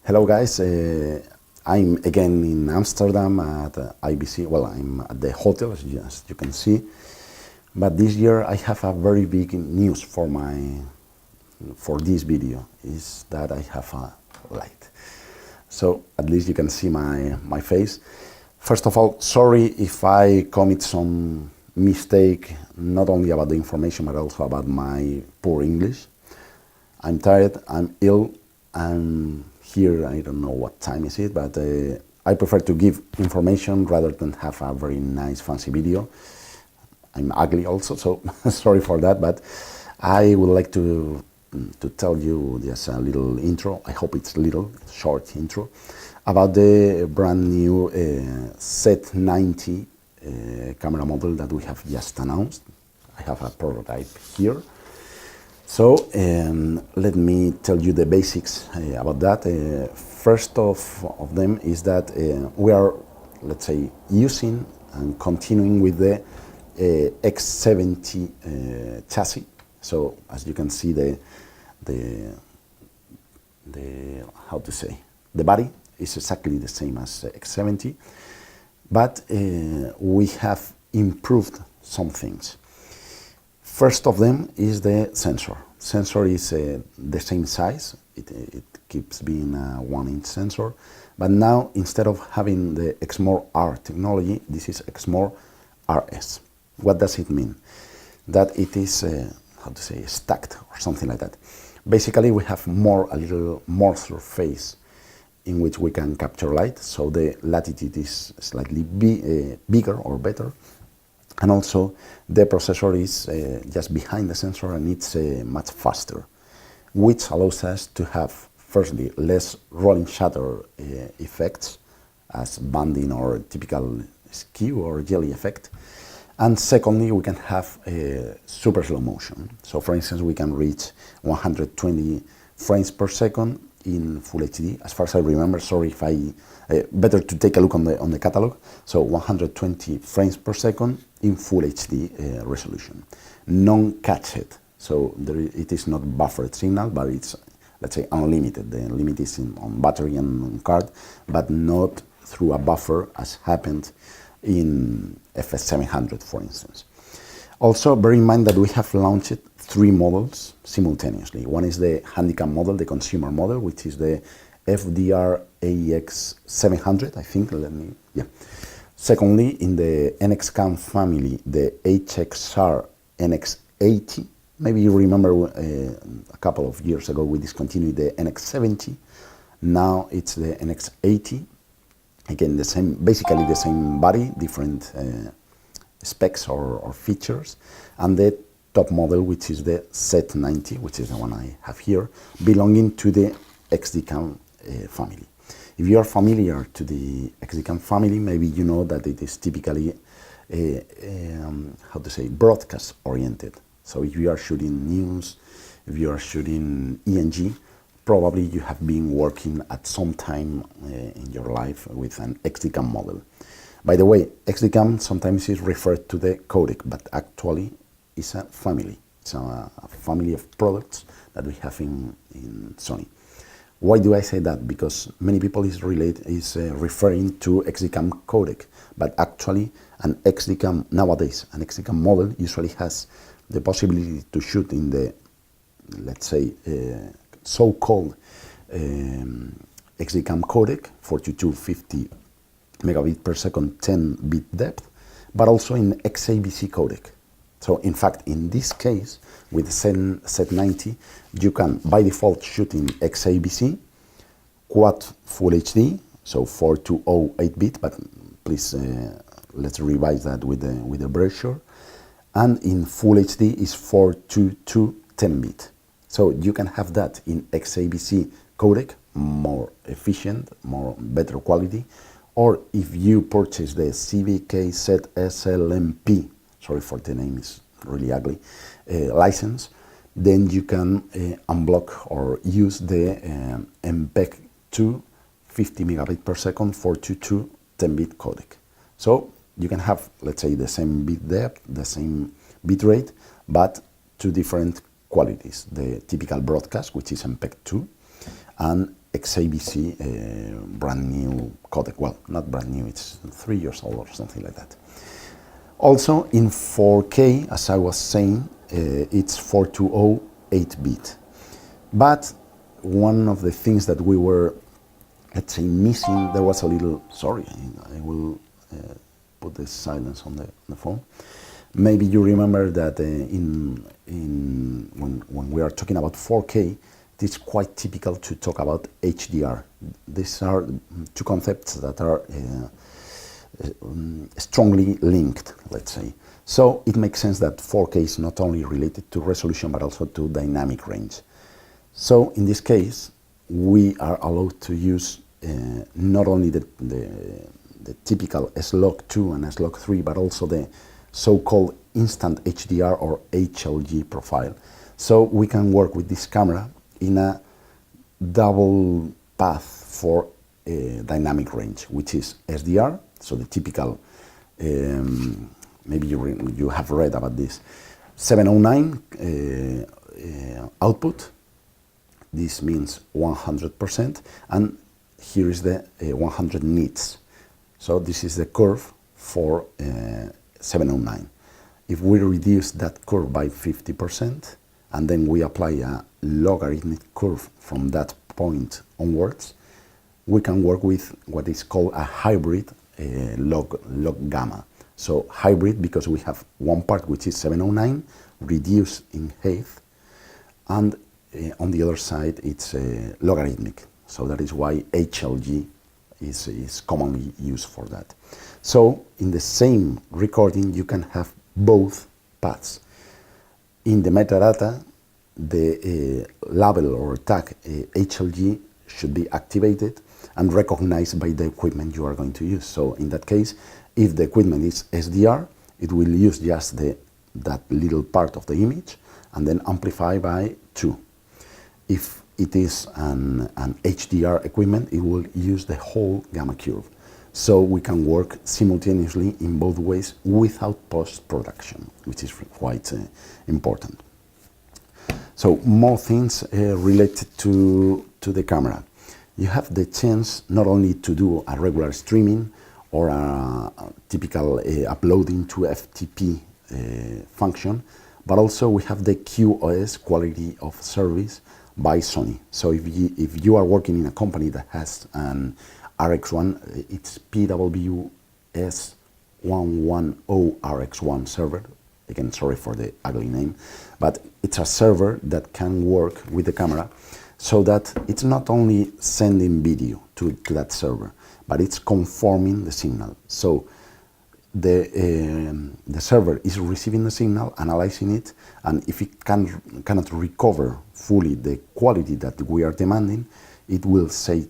Hello guys, I'm again in Amsterdam at IBC. Well, I'm at the hotel as you can see, but this year I have a very big news for this video, is that I have a light. So at least you can see my face. First of all, sorry if I commit some mistake, not only about the information but also about my poor English. I'm tired, I'm ill, I'm here, I don't know what time is it, but I prefer to give information rather than have a very nice fancy video. I'm ugly also, so sorry for that, but I would like to tell you just a little intro. I hope it's a little short intro about the brand new Z90 camera model that we have just announced. I have a prototype here. So let me tell you the basics about that. First of them is that we are, let's say, using and continuing with the X70 chassis. So as you can see, the how to say, the body is exactly the same as X70, but we have improved some things. First of them is the sensor. Sensor is the same size. It keeps being a 1-inch sensor, but now instead of having the Exmor R technology, this is Exmor RS. What does it mean? That it is how to say, stacked or something like that. Basically, we have a little more surface in which we can capture light, so the latitude is slightly bigger or better. And also, the processor is just behind the sensor and it's much faster, which allows us to have, firstly, less rolling shutter effects as banding or typical skew or jelly effect. And secondly, we can have super slow motion. So for instance, we can reach 120 frames per second in Full HD. As far as I remember, sorry if I, better to take a look on the catalog. So 120 frames per second in Full HD resolution. Non-cached, so it is not buffered signal, but it's, let's say, unlimited. The limit is on battery and on card, but not through a buffer as happened in FS700, for instance. Also, bear in mind that we have launched 3 models simultaneously. One is the handicap model, the consumer model, which is the FDR AX700, I think. Secondly, in the NX-Cam family, the HXR NX80. Maybe you remember a couple of years ago we discontinued the NX70. Now it's the NX80. Again, basically the same body, different specs or features, and the top model, which is the Z90, which is the one I have here, belonging to the XD-Cam family. If you are familiar to the XD-Cam family, maybe you know that it is typically how to say, broadcast oriented. So if you are shooting news, if you are shooting ENG, probably you have been working at some time in your life with an XD-Cam model. By the way, XD-Cam sometimes is referred to the codec, but actually it's a family. It's a family of products that we have in Sony. Why do I say that? Because many people is referring to XD-Cam codec, but actually an XD-Cam nowadays, an XD-Cam model usually has the possibility to shoot in the, let's say, so-called XD-Cam codec, 4250 megabit per second, 10-bit depth, but also in XABC codec. So in fact, in this case, with Z90, you can by default shoot in XABC, quad Full HD, so 4208-bit, but please let's revise that with the brochure. And in Full HD is 422 10-bit. So you can have that in XABC codec, more efficient, better quality. Or if you purchase the CVK-ZSLMP, sorry for the name, is really ugly, license, then you can unblock or use the MPEG-2 50 megabit per second 422 10-bit codec. So you can have, let's say, the same bit depth, the same bit rate, but 2 different qualities. The typical broadcast, which is MPEG-2, and XABC, brand new codec. Well, not brand new, it's 3 years old or something like that. Also in 4K, as I was saying, it's 420 8-bit. But one of the things that we were, let's say, missing, there was a little, sorry, I will put the silence on the phone. Maybe you remember that when we are talking about 4K, it's quite typical to talk about HDR. These are two concepts that are strongly linked, let's say. So it makes sense that 4K is not only related to resolution, but also to dynamic range. So in this case, we are allowed to use not only the typical S-Log2 and S-Log3, but also the so-called instant HDR or HLG profile. So we can work with this camera in a double path for dynamic range, which is SDR, so the typical, maybe you have read about this, 709 output. This means 100%, and here is the 100 nits. So this is the curve for 709. If we reduce that curve by 50%, and then we apply a logarithmic curve from that point onwards, we can work with what is called a hybrid log gamma. So hybrid because we have one part which is 709 reduced in height, and on the other side it's logarithmic. So that is why HLG is commonly used for that. So in the same recording you can have both paths. In the metadata, the label or tag HLG should be activated and recognized by the equipment you are going to use. So in that case, if the equipment is SDR, it will use just that little part of the image and then amplify by 2. If it is an HDR equipment, it will use the whole gamma curve. So we can work simultaneously in both ways without post-production, which is quite important. So more things related to the camera. You have the chance not only to do a regular streaming or a typical uploading to FTP function, but also we have the QoS, quality of service, by Sony. So if you are working in a company that has an RX1, it's PWS110 RX1 server. Again, sorry for the ugly name, but it's a server that can work with the camera so that it's not only sending video to that server, but it's conforming the signal. So the server is receiving the signal, analyzing it, and if it cannot recover fully the quality that we are demanding, it will say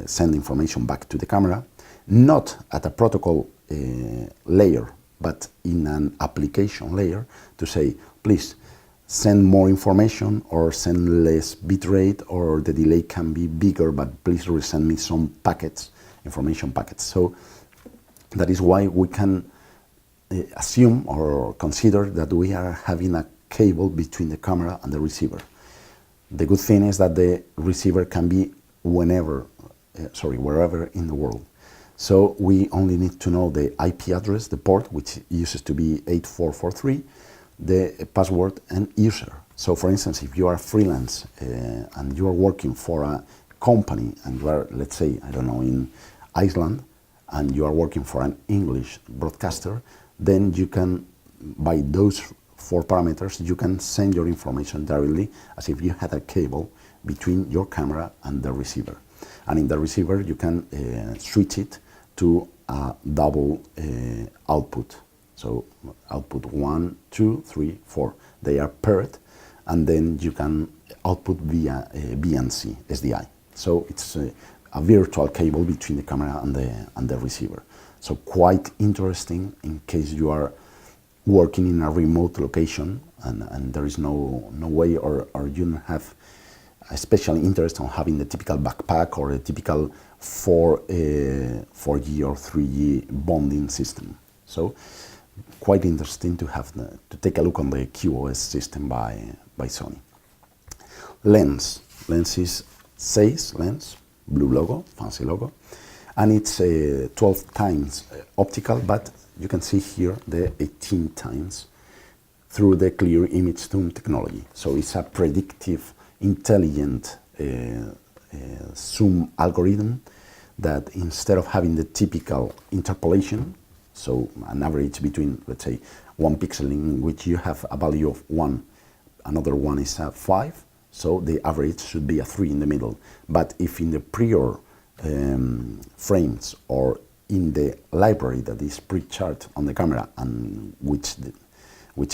send information back to the camera, not at a protocol layer, but in an application layer to say, please send more information or send less bitrate, or the delay can be bigger, but please resend me some packets, information packets. So that is why we can assume or consider that we are having a cable between the camera and the receiver. The good thing is that the receiver can be wherever in the world. So we only need to know the IP address, the port, which uses to be 8443, the password and user. So for instance, if you are freelance and you are working for a company and you are, let's say, I don't know, in Iceland, and you are working for an English broadcaster, then you can, by those 4 parameters, you can send your information directly as if you had a cable between your camera and the receiver. And in the receiver, you can switch it to a double output. So output 1, 2, 3, 4. They are paired, and then you can output via BNC, SDI. So it's a virtual cable between the camera and the receiver. So quite interesting in case you are working in a remote location and there is no way, or you don't have a special interest on having the typical backpack or the typical 4G or 3G bonding system. So quite interesting to have to take a look on the QoS system by Sony. Lens is 6 lens, blue logo, fancy logo, and it's 12 times optical, but you can see here the 18 times through the clear image zoom technology. So it's a predictive, intelligent zoom algorithm that instead of having the typical interpolation, so an average between, let's say, one pixel in which you have a value of 1, another one is a 5, so the average should be a 3 in the middle. But if in the prior frames or in the library that is pre-charted on the camera and which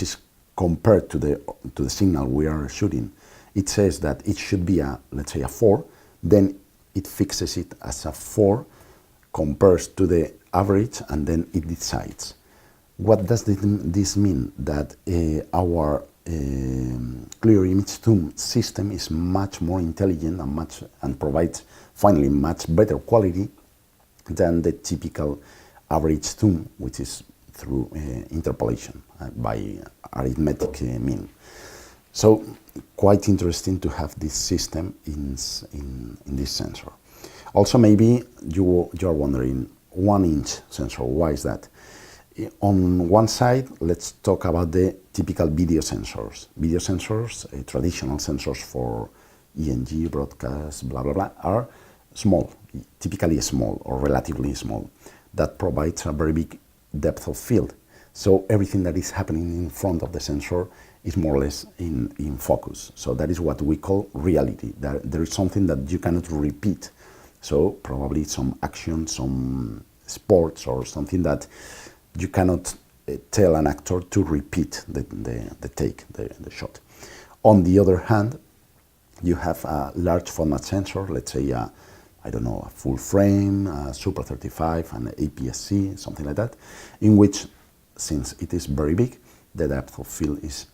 is compared to the signal we are shooting, it says that it should be a, let's say, a 4, then it fixes it as a 4, compares to the average, and then it decides. What does this mean? That our clear image zoom system is much more intelligent and provides finally much better quality than the typical average zoom, which is through interpolation by arithmetic mean. So quite interesting to have this system in this sensor. Also, maybe you are wondering, 1-inch sensor, why is that? On one side, let's talk about the typical video sensors. Video sensors, traditional sensors for ENG, broadcast, blah, blah, blah, are small, typically small or relatively small. That provides a very big depth of field. So everything that is happening in front of the sensor is more or less in focus. So that is what we call reality. There is something that you cannot repeat. So probably some action, some sports, or something that you cannot tell an actor to repeat the take, the shot. On the other hand, you have a large format sensor, let's say I don't know, a full frame, a Super 35, an APS-C, something like that, in which, since it is very big, the depth of field is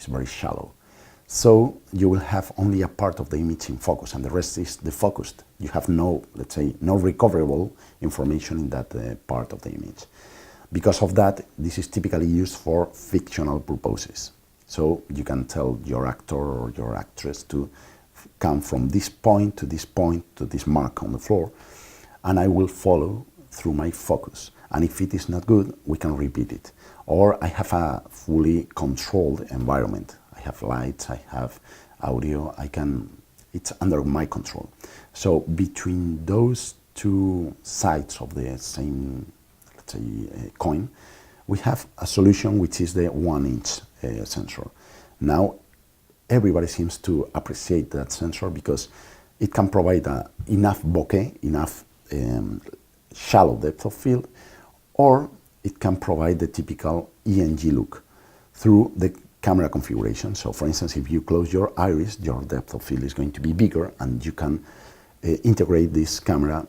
very shallow. So you will have only a part of the image in focus, and the rest is defocused. You have no, let's say, no recoverable information in that part of the image. Because of that, this is typically used for fictional purposes. So you can tell your actor or your actress to come from this point to this point to this mark on the floor, and I will follow through my focus. And if it is not good, we can repeat it. Or I have a fully controlled environment. I have lights, I have audio, it's under my control. So between those two sides of the same, let's say, coin, we have a solution which is the 1-inch sensor. Now, everybody seems to appreciate that sensor because it can provide enough bokeh, enough shallow depth of field, or it can provide the typical ENG look through the camera configuration. So for instance, if you close your iris, your depth of field is going to be bigger, and you can integrate this camera,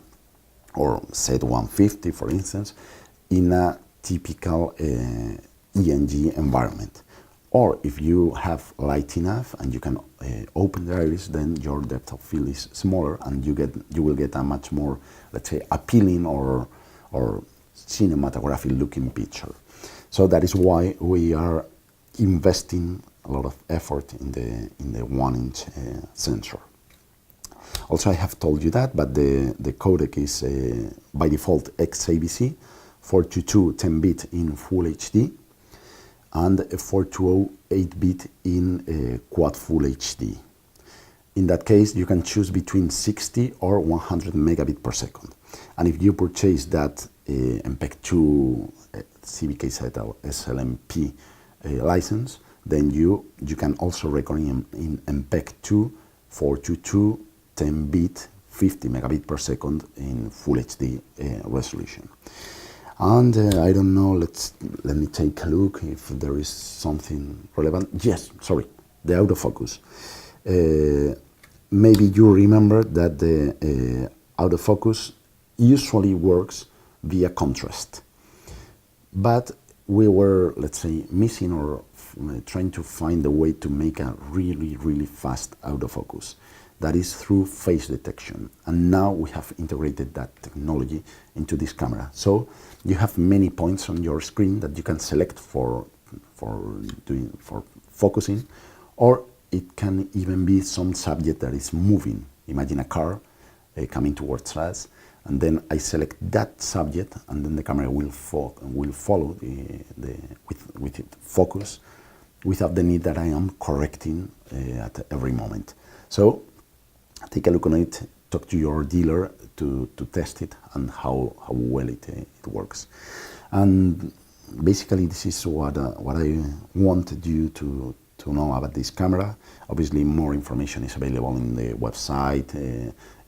or Z150 for instance, in a typical ENG environment. Or if you have light enough and you can open the iris, then your depth of field is smaller, and you will get a much more, let's say, appealing or cinematographic looking picture. So that is why we are investing a lot of effort in the 1-inch sensor. Also, I have told you that, but the codec is by default XAVC, 422 10-bit in Full HD, and 420 8-bit in Quad Full HD. In that case, you can choose between 60 or 100 megabit per second. And if you purchase that MPEG-2 CVKZ or SLMP license, then you can also record in MPEG-2 422 10-bit 50 megabit per second in Full HD resolution. And I don't know, let me take a look if there is something relevant. Yes, sorry, the autofocus. Maybe you remember that the autofocus usually works via contrast. But we were, let's say, missing or trying to find a way to make a really, really fast autofocus. That is through face detection. And now we have integrated that technology into this camera. So you have many points on your screen that you can select for focusing, or it can even be some subject that is moving. Imagine a car coming towards us, and then I select that subject, and then the camera will follow with it focus, without the need that I am correcting at every moment. So take a look on it, talk to your dealer to test it and how well it works. And basically this is what I wanted you to know about this camera. Obviously more information is available in the website,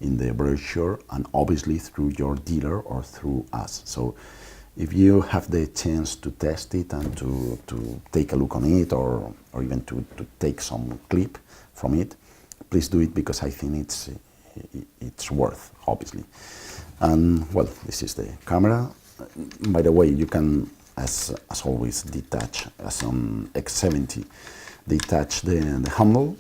in the brochure, and obviously through your dealer or through us. So if you have the chance to test it and to take a look on it, or even to take some clip from it, please do it, because I think it's worth, obviously. And well, this is the camera. By the way, you can, as always, detach, as on X70, detach the handle,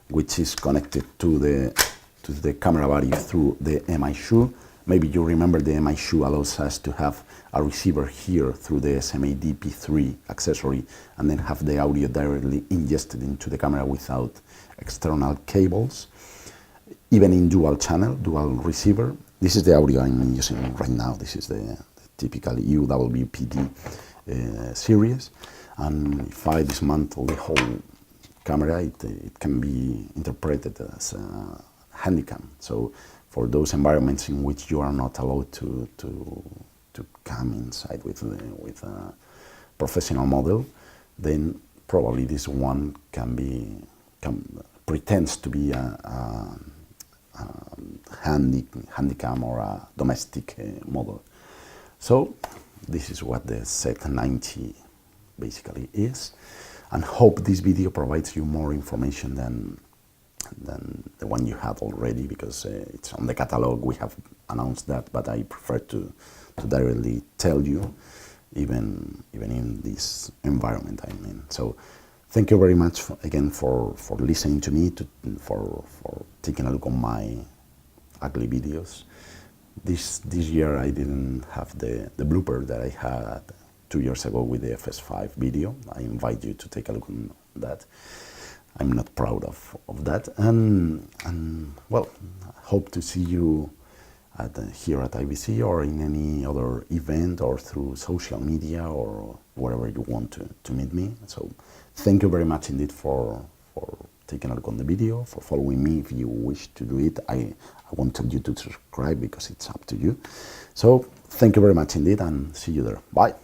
which is connected to the camera body through the MI shoe. Maybe you remember the MI shoe allows us to have a receiver here through the SMA DP3 accessory, and then have the audio directly ingested into the camera without external cables, even in dual channel, dual receiver. This is the audio I'm using right now. This is the typical UWPD series, and if I dismantle the whole camera, it can be interpreted as a handycam. So for those environments in which you are not allowed to come inside with a professional model, then probably this one pretends to be a handycam or a domestic model. So this is what the Z90 basically is, and hope this video provides you more information than the one you have already, because it's on the catalog. We have announced that, but I prefer to directly tell you, even in this environment I'm in. So thank you very much again for listening to me, for taking a look on my ugly videos. This year I didn't have the blooper that I had 2 years ago with the FS5 video. I invite you to take a look on that. I'm not proud of that, and well, hope to see you here at IBC or in any other event, or through social media, or wherever you want to meet me. So thank you very much indeed for taking a look on the video, for following me if you wish to do it. I won't tell you to subscribe because it's up to you. So thank you very much indeed, and see you there. Bye.